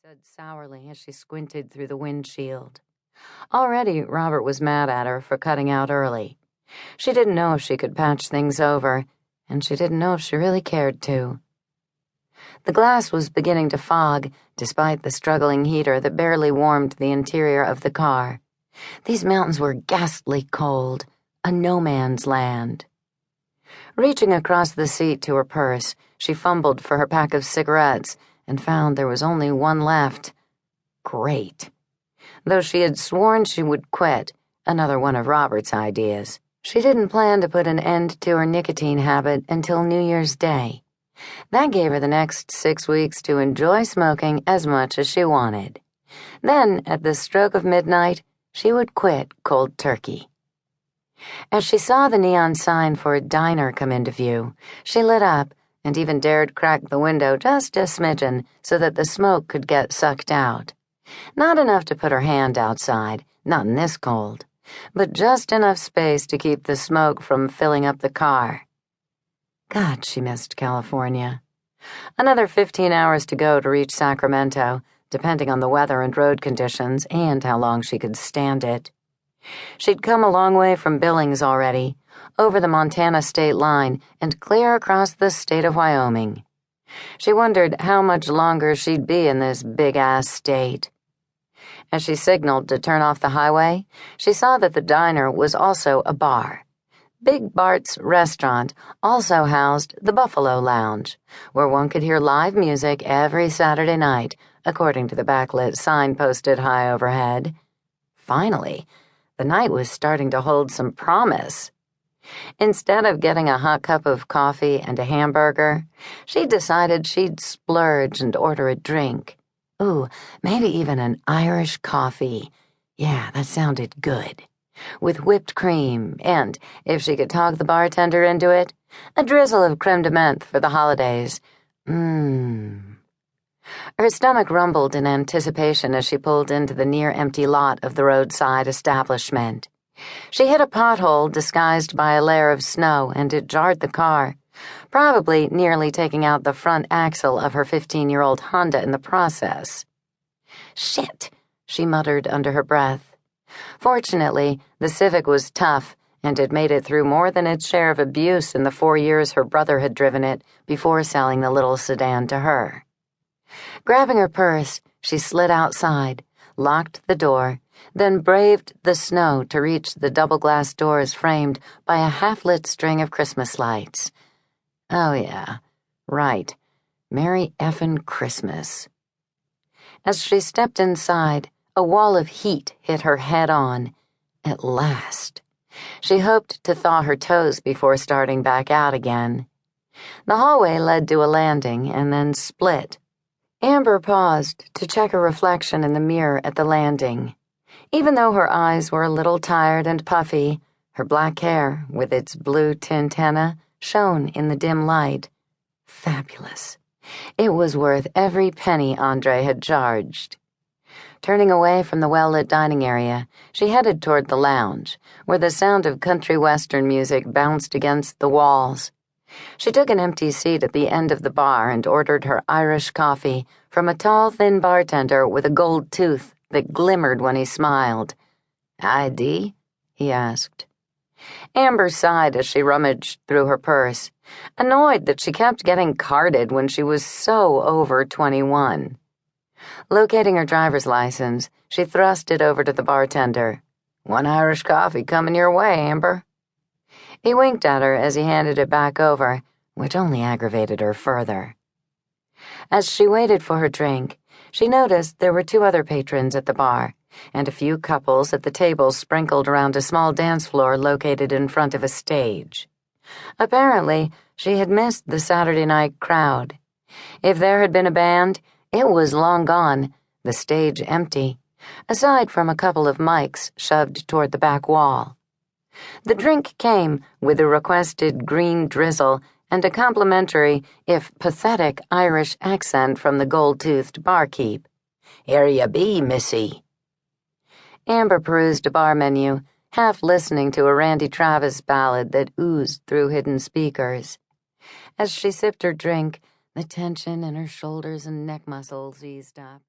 said sourly as she squinted through the windshield. Already, Robert was mad at her for cutting out early. She didn't know if she could patch things over, and she didn't know if she really cared to. The glass was beginning to fog, despite the struggling heater that barely warmed the interior of the car. These mountains were ghastly cold, a no-man's land. Reaching across the seat to her purse, she fumbled for her pack of cigarettes and found there was only one left. Great. Though she had sworn she would quit, another one of Robert's ideas, she didn't plan to put an end to her nicotine habit until New Year's Day. That gave her the next 6 weeks to enjoy smoking as much as she wanted. Then, at the stroke of midnight, she would quit cold turkey. As she saw the neon sign for a diner come into view, she lit up and even dared crack the window just a smidgen so that the smoke could get sucked out. Not enough to put her hand outside, not in this cold, but just enough space to keep the smoke from filling up the car. God, she missed California. Another 15 hours to go to reach Sacramento, depending on the weather and road conditions and how long she could stand it. She'd come a long way from Billings already, over the Montana state line and clear across the state of Wyoming. She wondered how much longer she'd be in this big-ass state. As she signaled to turn off the highway, she saw that the diner was also a bar. Big Bart's restaurant also housed the Buffalo Lounge, where one could hear live music every Saturday night, according to the backlit sign posted high overhead. Finally, the night was starting to hold some promise. Instead of getting a hot cup of coffee and a hamburger, she decided she'd splurge and order a drink. Ooh, maybe even an Irish coffee. Yeah, that sounded good. With whipped cream and, if she could talk the bartender into it, a drizzle of creme de menthe for the holidays. Her stomach rumbled in anticipation as she pulled into the near-empty lot of the roadside establishment. She hit a pothole disguised by a layer of snow, and it jarred the car, probably nearly taking out the front axle of her 15-year-old Honda in the process. Shit, she muttered under her breath. Fortunately, the Civic was tough and had made it through more than its share of abuse in the 4 years her brother had driven it before selling the little sedan to her. Grabbing her purse, she slid outside, locked the door, then braved the snow to reach the double-glass doors framed by a half-lit string of Christmas lights. Oh yeah, right. Merry effin' Christmas. As she stepped inside, a wall of heat hit her head-on. At last. She hoped to thaw her toes before starting back out again. The hallway led to a landing and then split. Amber paused to check her reflection in the mirror at the landing. Even though her eyes were a little tired and puffy, her black hair, with its blue tint henna, shone in the dim light. Fabulous. It was worth every penny Andre had charged. Turning away from the well-lit dining area, she headed toward the lounge, where the sound of country western music bounced against the walls. She took an empty seat at the end of the bar and ordered her Irish coffee from a tall, thin bartender with a gold tooth that glimmered when he smiled. "ID?" he asked. Amber sighed as she rummaged through her purse, annoyed that she kept getting carded when she was so over 21. Locating her driver's license, she thrust it over to the bartender. "One Irish coffee coming your way, Amber." He winked at her as he handed it back over, which only aggravated her further. As she waited for her drink, she noticed there were 2 other patrons at the bar, and a few couples at the tables sprinkled around a small dance floor located in front of a stage. Apparently, she had missed the Saturday night crowd. If there had been a band, it was long gone, the stage empty, aside from a couple of mics shoved toward the back wall. The drink came with a requested green drizzle and a complimentary, if pathetic, Irish accent from the gold-toothed barkeep. "Here ya be, missy." Amber perused a bar menu, half listening to a Randy Travis ballad that oozed through hidden speakers. As she sipped her drink, the tension in her shoulders and neck muscles eased up.